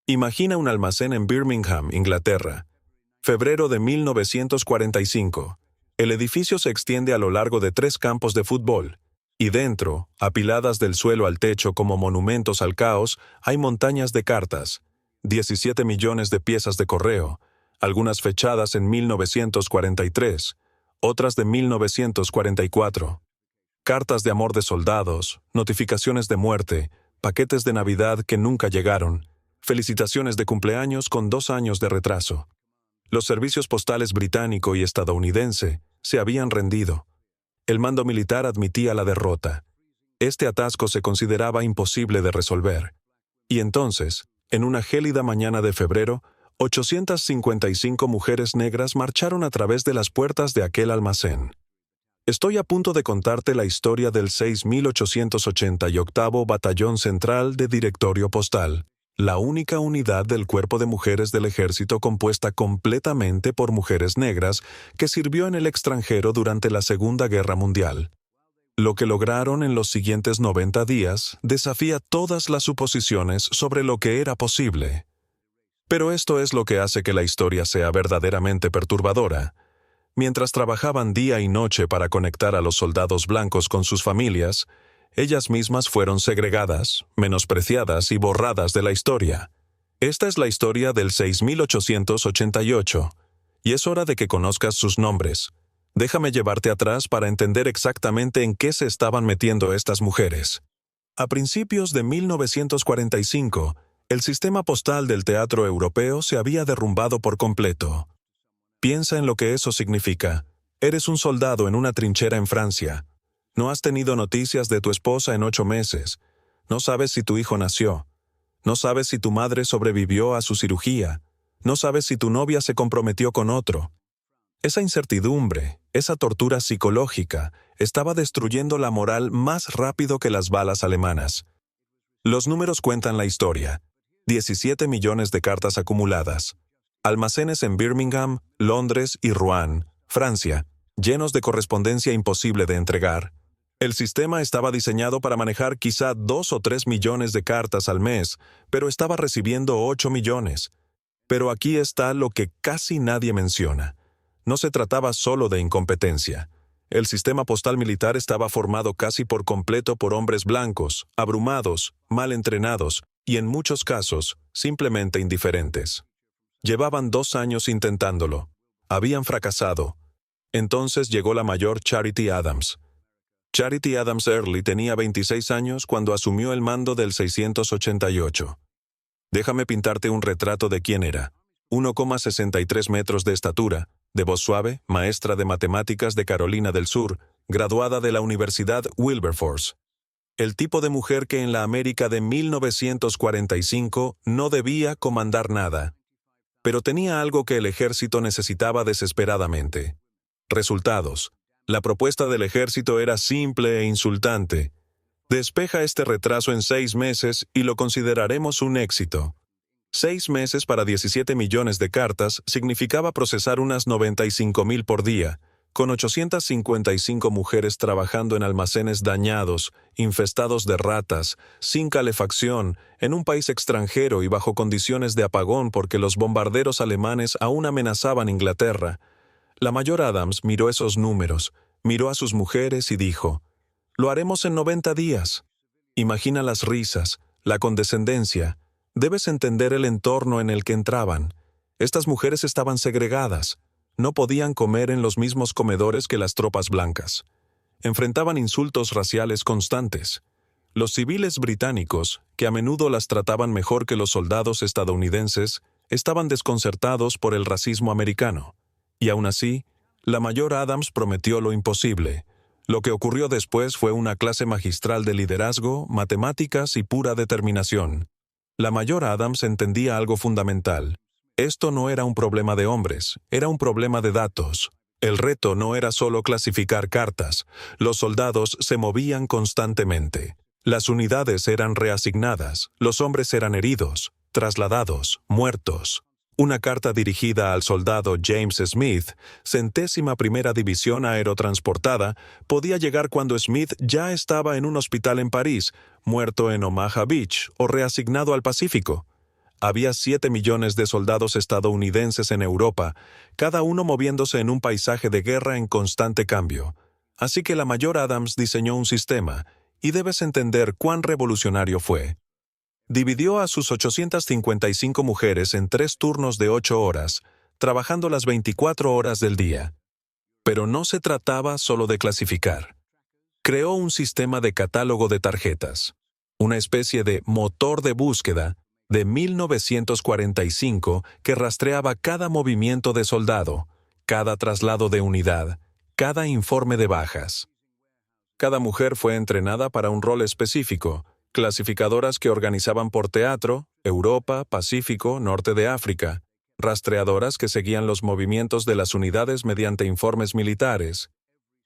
Imagina un almacén en Birmingham, Inglaterra. Febrero de 1945. El edificio se extiende a lo largo de 3 campos de fútbol, y dentro, apiladas del suelo al techo como monumentos al caos, hay montañas de cartas, 17 millones de piezas de correo, algunas fechadas en 1943, otras de 1944. Cartas de amor de soldados, notificaciones de muerte, paquetes de Navidad que nunca llegaron, felicitaciones de cumpleaños con 2 años de retraso. Los servicios postales británico y estadounidense se habían rendido. El mando militar admitía la derrota. Este atasco se consideraba imposible de resolver. Y entonces, en una gélida mañana de febrero, 855 mujeres negras marcharon a través de las puertas de aquel almacén. Estoy a punto de contarte la historia del 6.888 Batallón Central de Directorio Postal, la única unidad del Cuerpo de Mujeres del Ejército compuesta completamente por mujeres negras que sirvió en el extranjero durante la Segunda Guerra Mundial. Lo que lograron en los siguientes 90 días desafía todas las suposiciones sobre lo que era posible. Pero esto es lo que hace que la historia sea verdaderamente perturbadora. Mientras trabajaban día y noche para conectar a los soldados blancos con sus familias, ellas mismas fueron segregadas, menospreciadas y borradas de la historia. Esta es la historia del 6.888, y es hora de que conozcas sus nombres. Déjame llevarte atrás para entender exactamente en qué se estaban metiendo estas mujeres. A principios de 1945, el sistema postal del teatro europeo se había derrumbado por completo. Piensa en lo que eso significa. Eres un soldado en una trinchera en Francia. No has tenido noticias de tu esposa en 8 meses. No sabes si tu hijo nació. No sabes si tu madre sobrevivió a su cirugía. No sabes si tu novia se comprometió con otro. Esa incertidumbre, esa tortura psicológica, estaba destruyendo la moral más rápido que las balas alemanas. Los números cuentan la historia. 17 millones de cartas acumuladas. Almacenes en Birmingham, Londres y Rouen, Francia, llenos de correspondencia imposible de entregar. El sistema estaba diseñado para manejar quizá 2 o 3 millones de cartas al mes, pero estaba recibiendo 8 millones. Pero aquí está lo que casi nadie menciona. No se trataba solo de incompetencia. El sistema postal militar estaba formado casi por completo por hombres blancos, abrumados, mal entrenados y en muchos casos, simplemente indiferentes. Llevaban 2 años intentándolo. Habían fracasado. Entonces llegó la mayor Charity Adams. Charity Adams Early tenía 26 años cuando asumió el mando del 688. Déjame pintarte un retrato de quién era. 1,63 metros de estatura, de voz suave, maestra de matemáticas de Carolina del Sur, graduada de la Universidad Wilberforce. El tipo de mujer que en la América de 1945 no debía comandar nada. Pero tenía algo que el ejército necesitaba desesperadamente. Resultados. La propuesta del ejército era simple e insultante. Despeja este retraso en 6 meses y lo consideraremos un éxito. 6 meses para 17 millones de cartas significaba procesar unas 95,000 por día, con 855 mujeres trabajando en almacenes dañados, infestados de ratas, sin calefacción, en un país extranjero y bajo condiciones de apagón porque los bombarderos alemanes aún amenazaban Inglaterra. La mayor Adams miró esos números, miró a sus mujeres y dijo, «Lo haremos en 90 días». Imagina las risas, la condescendencia. Debes entender el entorno en el que entraban. Estas mujeres estaban segregadas. No podían comer en los mismos comedores que las tropas blancas. Enfrentaban insultos raciales constantes. Los civiles británicos, que a menudo las trataban mejor que los soldados estadounidenses, estaban desconcertados por el racismo americano. Y aún así, la mayor Adams prometió lo imposible. Lo que ocurrió después fue una clase magistral de liderazgo, matemáticas y pura determinación. La mayor Adams entendía algo fundamental. Esto no era un problema de hombres, era un problema de datos. El reto no era solo clasificar cartas. Los soldados se movían constantemente. Las unidades eran reasignadas, los hombres eran heridos, trasladados, muertos. Una carta dirigida al soldado James Smith, 101ª División Aerotransportada, podía llegar cuando Smith ya estaba en un hospital en París, muerto en Omaha Beach o reasignado al Pacífico. Había 7 millones de soldados estadounidenses en Europa, cada uno moviéndose en un paisaje de guerra en constante cambio. Así que la mayor Adams diseñó un sistema, y debes entender cuán revolucionario fue. Dividió a sus 855 mujeres en 3 turnos de 8 horas, trabajando las 24 horas del día. Pero no se trataba solo de clasificar. Creó un sistema de catálogo de tarjetas, una especie de motor de búsqueda de 1945 que rastreaba cada movimiento de soldado, cada traslado de unidad, cada informe de bajas. Cada mujer fue entrenada para un rol específico, clasificadoras que organizaban por teatro, Europa, Pacífico, Norte de África, rastreadoras que seguían los movimientos de las unidades mediante informes militares,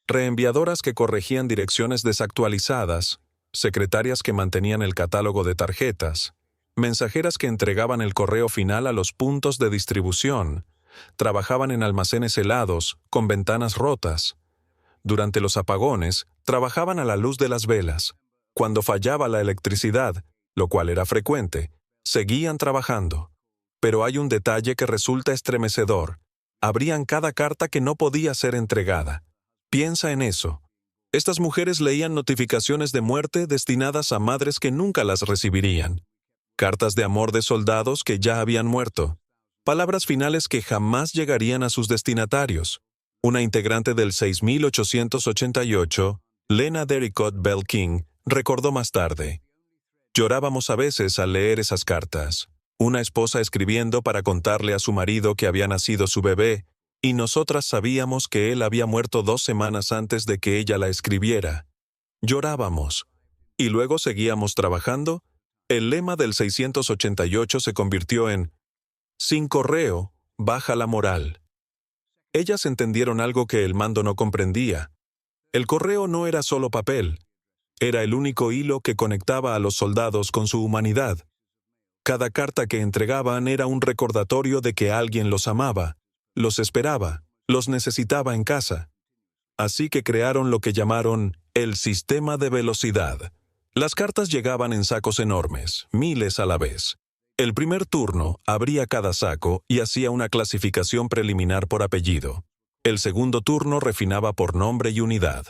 reenviadoras que corregían direcciones desactualizadas, secretarias que mantenían el catálogo de tarjetas, mensajeras que entregaban el correo final a los puntos de distribución, trabajaban en almacenes helados, con ventanas rotas. Durante los apagones, trabajaban a la luz de las velas. Cuando fallaba la electricidad, lo cual era frecuente, seguían trabajando. Pero hay un detalle que resulta estremecedor. Abrían cada carta que no podía ser entregada. Piensa en eso. Estas mujeres leían notificaciones de muerte destinadas a madres que nunca las recibirían. Cartas de amor de soldados que ya habían muerto. Palabras finales que jamás llegarían a sus destinatarios. Una integrante del 6888, Lena Derricott Bell King, recordó más tarde: llorábamos a veces al leer esas cartas. Una esposa escribiendo para contarle a su marido que había nacido su bebé, y nosotras sabíamos que él había muerto 2 semanas antes de que ella la escribiera. Llorábamos. Y luego seguíamos trabajando. El lema del 688 se convirtió en: sin correo, baja la moral. Ellas entendieron algo que el mando no comprendía. El correo no era solo papel. Era el único hilo que conectaba a los soldados con su humanidad. Cada carta que entregaban era un recordatorio de que alguien los amaba, los esperaba, los necesitaba en casa. Así que crearon lo que llamaron el sistema de velocidad. Las cartas llegaban en sacos enormes, miles a la vez. El primer turno abría cada saco y hacía una clasificación preliminar por apellido. El segundo turno refinaba por nombre y unidad.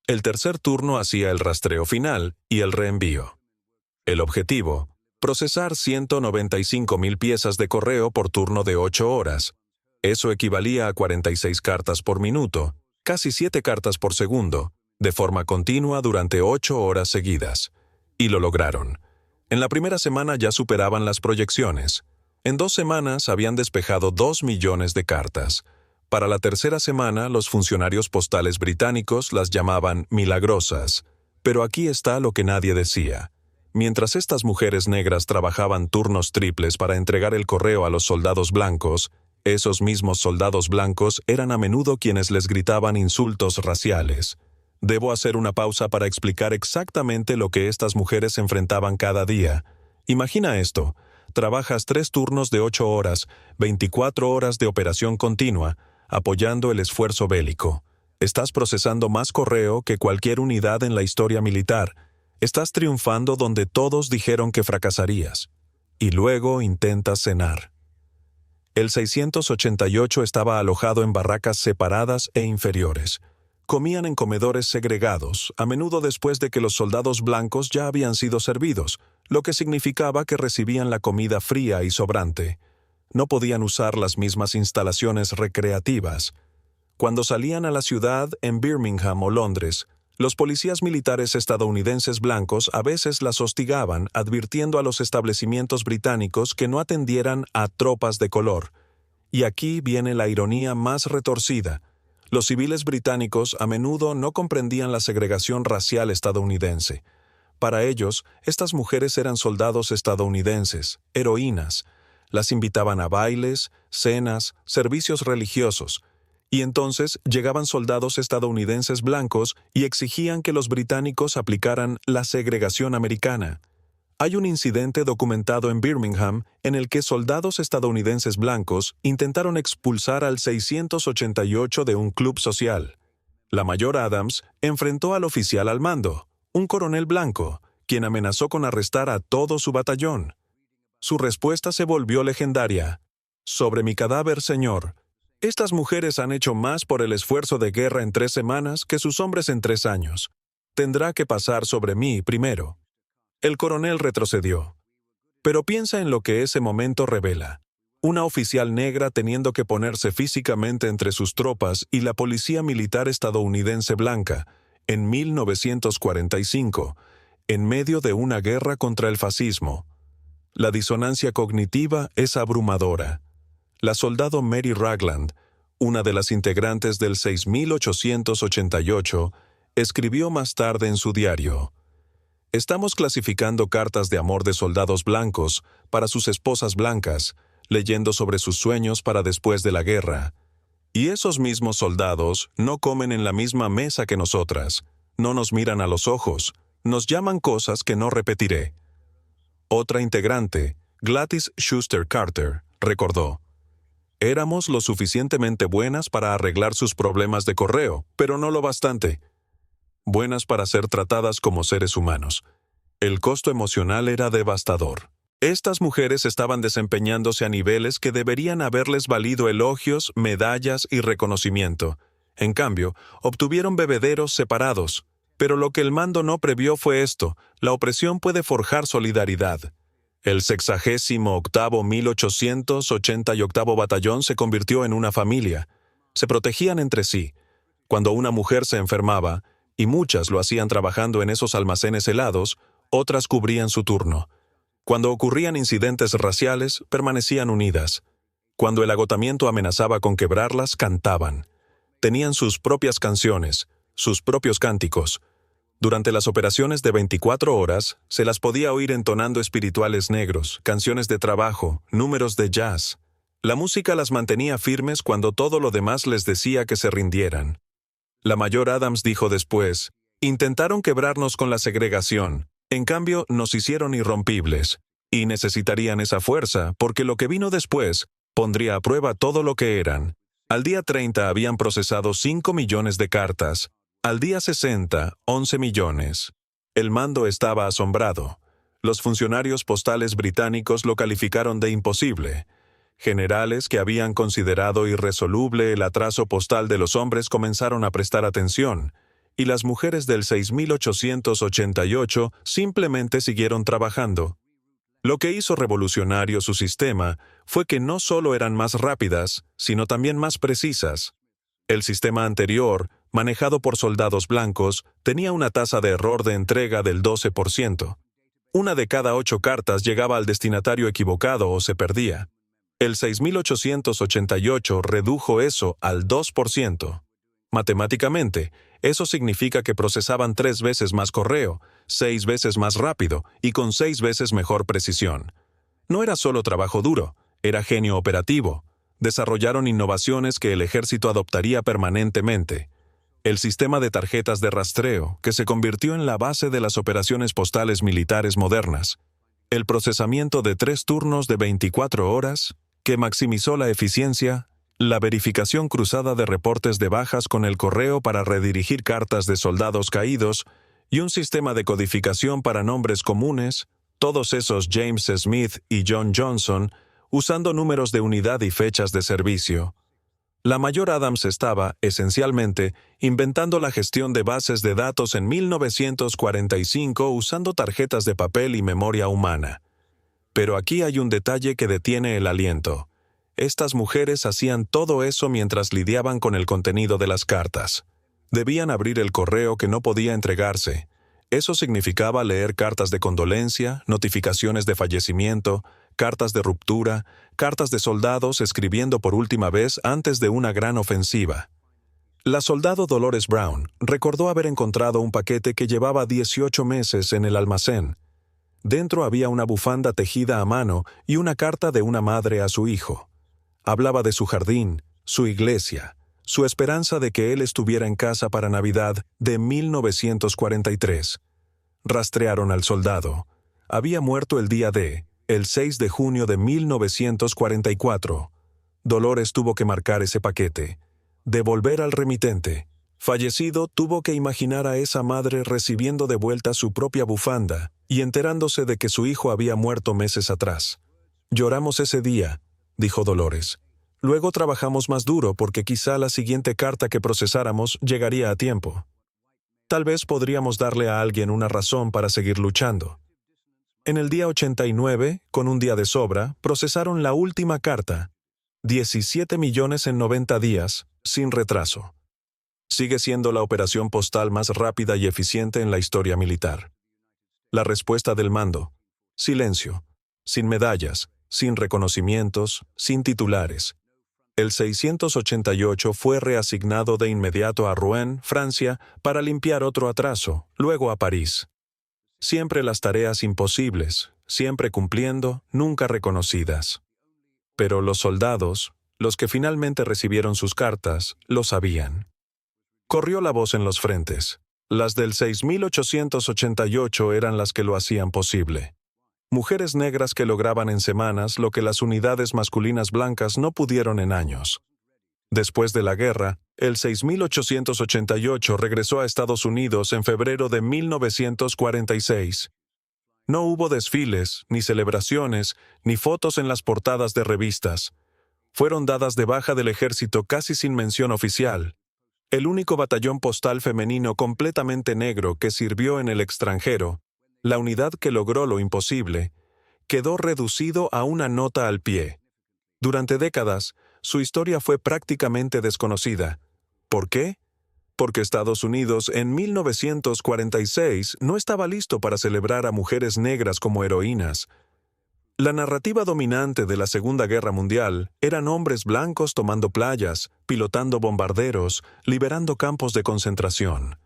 El tercer turno hacía el rastreo final y el reenvío. El objetivo: procesar 195,000 piezas de correo por turno de 8 horas. Eso equivalía a 46 cartas por minuto, casi 7 cartas por segundo, de forma continua durante 8 horas seguidas. Y lo lograron. En la primera semana ya superaban las proyecciones. En 2 semanas habían despejado 2 millones de cartas. Para la tercera semana, los funcionarios postales británicos las llamaban milagrosas. Pero aquí está lo que nadie decía. Mientras estas mujeres negras trabajaban turnos triples para entregar el correo a los soldados blancos, esos mismos soldados blancos eran a menudo quienes les gritaban insultos raciales. Debo hacer una pausa para explicar exactamente lo que estas mujeres enfrentaban cada día. Imagina esto: trabajas 3 turnos de 8 horas, 24 horas de operación continua, apoyando el esfuerzo bélico. Estás procesando más correo que cualquier unidad en la historia militar. Estás triunfando donde todos dijeron que fracasarías. Y luego intentas cenar. El 688 estaba alojado en barracas separadas e inferiores. Comían en comedores segregados, a menudo después de que los soldados blancos ya habían sido servidos, lo que significaba que recibían la comida fría y sobrante. No podían usar las mismas instalaciones recreativas. Cuando salían a la ciudad, en Birmingham o Londres, los policías militares estadounidenses blancos a veces las hostigaban, advirtiendo a los establecimientos británicos que no atendieran a tropas de color. Y aquí viene la ironía más retorcida. Los civiles británicos a menudo no comprendían la segregación racial estadounidense. Para ellos, estas mujeres eran soldados estadounidenses, heroínas. Las invitaban a bailes, cenas, servicios religiosos. Y entonces llegaban soldados estadounidenses blancos y exigían que los británicos aplicaran la segregación americana. Hay un incidente documentado en Birmingham en el que soldados estadounidenses blancos intentaron expulsar al 688 de un club social. La mayor Adams enfrentó al oficial al mando, un coronel blanco, quien amenazó con arrestar a todo su batallón. Su respuesta se volvió legendaria. «Sobre mi cadáver, señor. Estas mujeres han hecho más por el esfuerzo de guerra en 3 semanas que sus hombres en 3 años. Tendrá que pasar sobre mí primero». El coronel retrocedió. Pero piensa en lo que ese momento revela. Una oficial negra teniendo que ponerse físicamente entre sus tropas y la policía militar estadounidense blanca, en 1945, en medio de una guerra contra el fascismo. La disonancia cognitiva es abrumadora. La soldado Mary Ragland, una de las integrantes del 6888, escribió más tarde en su diario: «Estamos clasificando cartas de amor de soldados blancos para sus esposas blancas, leyendo sobre sus sueños para después de la guerra. Y esos mismos soldados no comen en la misma mesa que nosotras, no nos miran a los ojos, nos llaman cosas que no repetiré». Otra integrante, Gladys Schuster Carter, recordó: «Éramos lo suficientemente buenas para arreglar sus problemas de correo, pero no lo bastante. Buenas para ser tratadas como seres humanos. El costo emocional era devastador». Estas mujeres estaban desempeñándose a niveles que deberían haberles valido elogios, medallas y reconocimiento. En cambio, obtuvieron bebederos separados. Pero lo que el mando no previó fue esto: la opresión puede forjar solidaridad. El 68º 1888 Batallón se convirtió en una familia. Se protegían entre sí. Cuando una mujer se enfermaba, y muchas lo hacían trabajando en esos almacenes helados, otras cubrían su turno. Cuando ocurrían incidentes raciales, permanecían unidas. Cuando el agotamiento amenazaba con quebrarlas, cantaban. Tenían sus propias canciones, sus propios cánticos. Durante las operaciones de 24 horas, se las podía oír entonando espirituales negros, canciones de trabajo, números de jazz. La música las mantenía firmes cuando todo lo demás les decía que se rindieran. La mayor Adams dijo después: «Intentaron quebrarnos con la segregación, en cambio nos hicieron irrompibles, y necesitarían esa fuerza porque lo que vino después pondría a prueba todo lo que eran». Al día 30 habían procesado 5 millones de cartas. Al día 60, 11 millones. El mando estaba asombrado. Los funcionarios postales británicos lo calificaron de imposible. Generales que habían considerado irresoluble el atraso postal de los hombres comenzaron a prestar atención, y las mujeres del 6888 simplemente siguieron trabajando. Lo que hizo revolucionario su sistema fue que no solo eran más rápidas, sino también más precisas. El sistema anterior, manejado por soldados blancos, tenía una tasa de error de entrega del 12%. Una de cada 8 cartas llegaba al destinatario equivocado o se perdía. El 6888 redujo eso al 2%. Matemáticamente, eso significa que procesaban 3 veces más correo, 6 veces más rápido y con 6 veces mejor precisión. No era solo trabajo duro, era genio operativo. Desarrollaron innovaciones que el ejército adoptaría permanentemente. El sistema de tarjetas de rastreo, que se convirtió en la base de las operaciones postales militares modernas. El procesamiento de 3 turnos de 24 horas, que maximizó la eficiencia. La verificación cruzada de reportes de bajas con el correo para redirigir cartas de soldados caídos, y un sistema de codificación para nombres comunes, todos esos James Smith y John Johnson, usando números de unidad y fechas de servicio. La mayor Adams estaba, esencialmente, inventando la gestión de bases de datos en 1945 usando tarjetas de papel y memoria humana. Pero aquí hay un detalle que detiene el aliento. Estas mujeres hacían todo eso mientras lidiaban con el contenido de las cartas. Debían abrir el correo que no podía entregarse. Eso significaba leer cartas de condolencia, notificaciones de fallecimiento, cartas de ruptura, cartas de soldados escribiendo por última vez antes de una gran ofensiva. La soldado Dolores Brown recordó haber encontrado un paquete que llevaba 18 meses en el almacén. Dentro había una bufanda tejida a mano y una carta de una madre a su hijo. Hablaba de su jardín, su iglesia, su esperanza de que él estuviera en casa para Navidad de 1943. Rastrearon al soldado. Había muerto el día el 6 de junio de 1944. Dolores tuvo que marcar ese paquete. Devolver al remitente. Fallecido, tuvo que imaginar a esa madre recibiendo de vuelta su propia bufanda y enterándose de que su hijo había muerto meses atrás. Lloramos ese día, dijo Dolores. Luego trabajamos más duro porque quizá la siguiente carta que procesáramos llegaría a tiempo. Tal vez podríamos darle a alguien una razón para seguir luchando. En el día 89, con un día de sobra, procesaron la última carta. 17 millones en 90 días, sin retraso. Sigue siendo la operación postal más rápida y eficiente en la historia militar. La respuesta del mando: silencio, sin medallas, sin reconocimientos, sin titulares. El 688 fue reasignado de inmediato a Rouen, Francia, para limpiar otro atraso, luego a París. Siempre las tareas imposibles, siempre cumpliendo, nunca reconocidas. Pero los soldados, los que finalmente recibieron sus cartas, lo sabían. Corrió la voz en los frentes. Las del 6888 eran las que lo hacían posible. Mujeres negras que lograban en semanas lo que las unidades masculinas blancas no pudieron en años. Después de la guerra, el 6888 regresó a Estados Unidos en febrero de 1946. No hubo desfiles, ni celebraciones, ni fotos en las portadas de revistas. Fueron dadas de baja del ejército casi sin mención oficial. El único batallón postal femenino completamente negro que sirvió en el extranjero, la unidad que logró lo imposible, quedó reducido a una nota al pie. Durante décadas, su historia fue prácticamente desconocida. ¿Por qué? Porque Estados Unidos en 1946 no estaba listo para celebrar a mujeres negras como heroínas. La narrativa dominante de la Segunda Guerra Mundial eran hombres blancos tomando playas, pilotando bombarderos, liberando campos de concentración.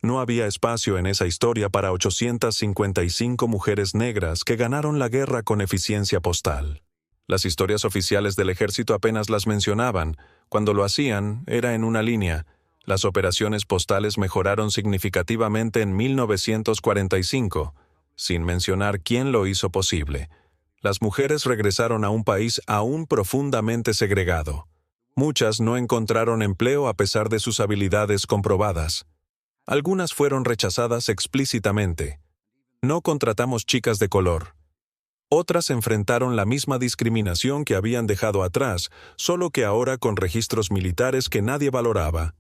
No había espacio en esa historia para 855 mujeres negras que ganaron la guerra con eficiencia postal. Las historias oficiales del ejército apenas las mencionaban. Cuando lo hacían, era en una línea. Las operaciones postales mejoraron significativamente en 1945, sin mencionar quién lo hizo posible. Las mujeres regresaron a un país aún profundamente segregado. Muchas no encontraron empleo a pesar de sus habilidades comprobadas. Algunas fueron rechazadas explícitamente. No contratamos chicas de color. Otras enfrentaron la misma discriminación que habían dejado atrás, solo que ahora con registros militares que nadie valoraba.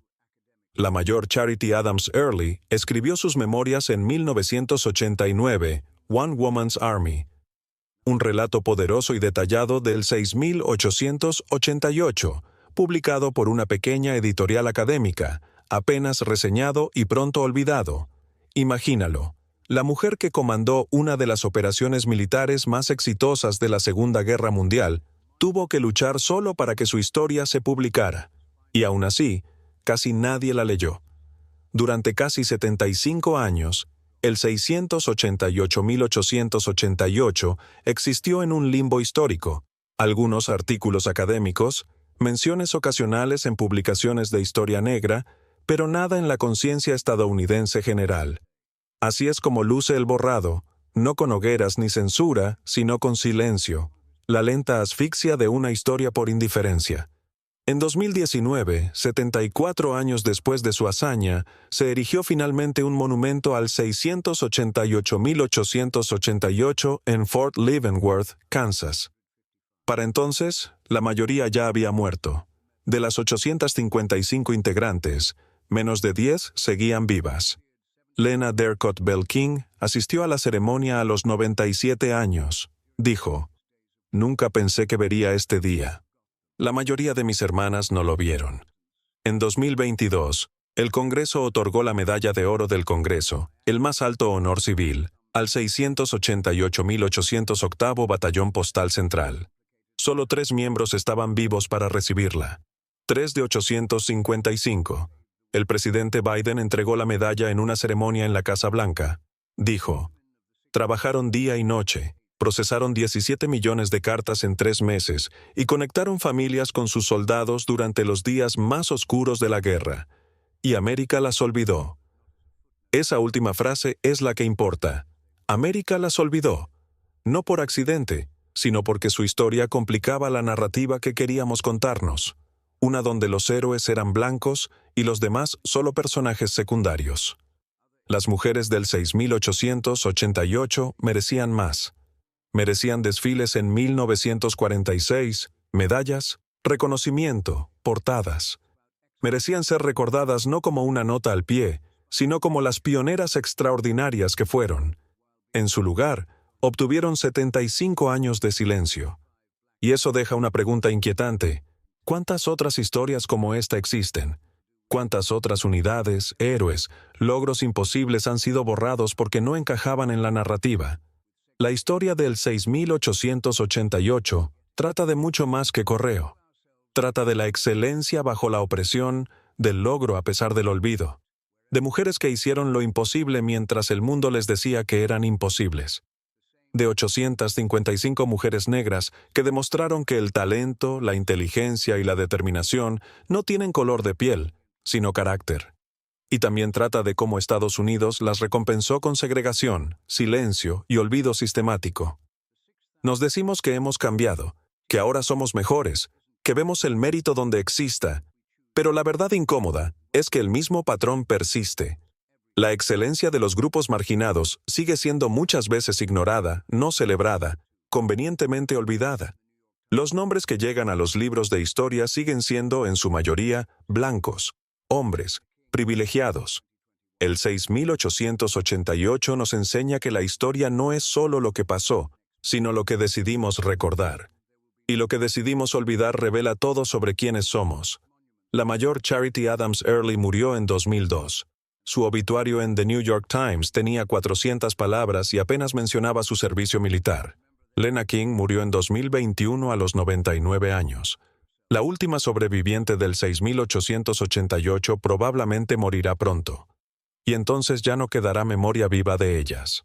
La mayor Charity Adams Early escribió sus memorias en 1989, One Woman's Army. Un relato poderoso y detallado del 6888, publicado por una pequeña editorial académica, apenas reseñado y pronto olvidado. Imagínalo. La mujer que comandó una de las operaciones militares más exitosas de la Segunda Guerra Mundial tuvo que luchar solo para que su historia se publicara. Y aún así, casi nadie la leyó. Durante casi 75 años, el 688.888 existió en un limbo histórico. Algunos artículos académicos, menciones ocasionales en publicaciones de historia negra, pero nada en la conciencia estadounidense general. Así es como luce el borrado, no con hogueras ni censura, sino con silencio, la lenta asfixia de una historia por indiferencia. En 2019, 74 años después de su hazaña, se erigió finalmente un monumento al 688.888 en Fort Leavenworth, Kansas. Para entonces, la mayoría ya había muerto. De las 855 integrantes, menos de 10 seguían vivas. Lena Dercott Bell King asistió a la ceremonia a los 97 años. Dijo: «Nunca pensé que vería este día». La mayoría de mis hermanas no lo vieron. En 2022, el Congreso otorgó la Medalla de Oro del Congreso, el más alto honor civil, al 688.808 Batallón Postal Central. Solo 3 miembros estaban vivos para recibirla. 3 de 855. El presidente Biden entregó la medalla en una ceremonia en la Casa Blanca. Dijo: «Trabajaron día y noche, procesaron 17 millones de cartas en 3 meses y conectaron familias con sus soldados durante los días más oscuros de la guerra. Y América las olvidó». Esa última frase es la que importa. América las olvidó. No por accidente, sino porque su historia complicaba la narrativa que queríamos contarnos. Una donde los héroes eran blancos y los demás solo personajes secundarios. Las mujeres del 6888 merecían más. Merecían desfiles en 1946, medallas, reconocimiento, portadas. Merecían ser recordadas no como una nota al pie, sino como las pioneras extraordinarias que fueron. En su lugar, obtuvieron 75 años de silencio. Y eso deja una pregunta inquietante. ¿Cuántas otras historias como esta existen? ¿Cuántas otras unidades, héroes, logros imposibles han sido borrados porque no encajaban en la narrativa? La historia del 6888 trata de mucho más que correo. Trata de la excelencia bajo la opresión, del logro a pesar del olvido, de mujeres que hicieron lo imposible mientras el mundo les decía que eran imposibles, de 855 mujeres negras que demostraron que el talento, la inteligencia y la determinación no tienen color de piel, sino carácter. Y también trata de cómo Estados Unidos las recompensó con segregación, silencio y olvido sistemático. Nos decimos que hemos cambiado, que ahora somos mejores, que vemos el mérito donde exista, pero la verdad incómoda es que el mismo patrón persiste. La excelencia de los grupos marginados sigue siendo muchas veces ignorada, no celebrada, convenientemente olvidada. Los nombres que llegan a los libros de historia siguen siendo, en su mayoría, blancos, hombres, privilegiados. El 6888 nos enseña que la historia no es solo lo que pasó, sino lo que decidimos recordar. Y lo que decidimos olvidar revela todo sobre quiénes somos. La mayor Charity Adams Early murió en 2002. Su obituario en The New York Times tenía 400 palabras y apenas mencionaba su servicio militar. Lena King murió en 2021 a los 99 años. La última sobreviviente del 6888 probablemente morirá pronto. Y entonces ya no quedará memoria viva de ellas.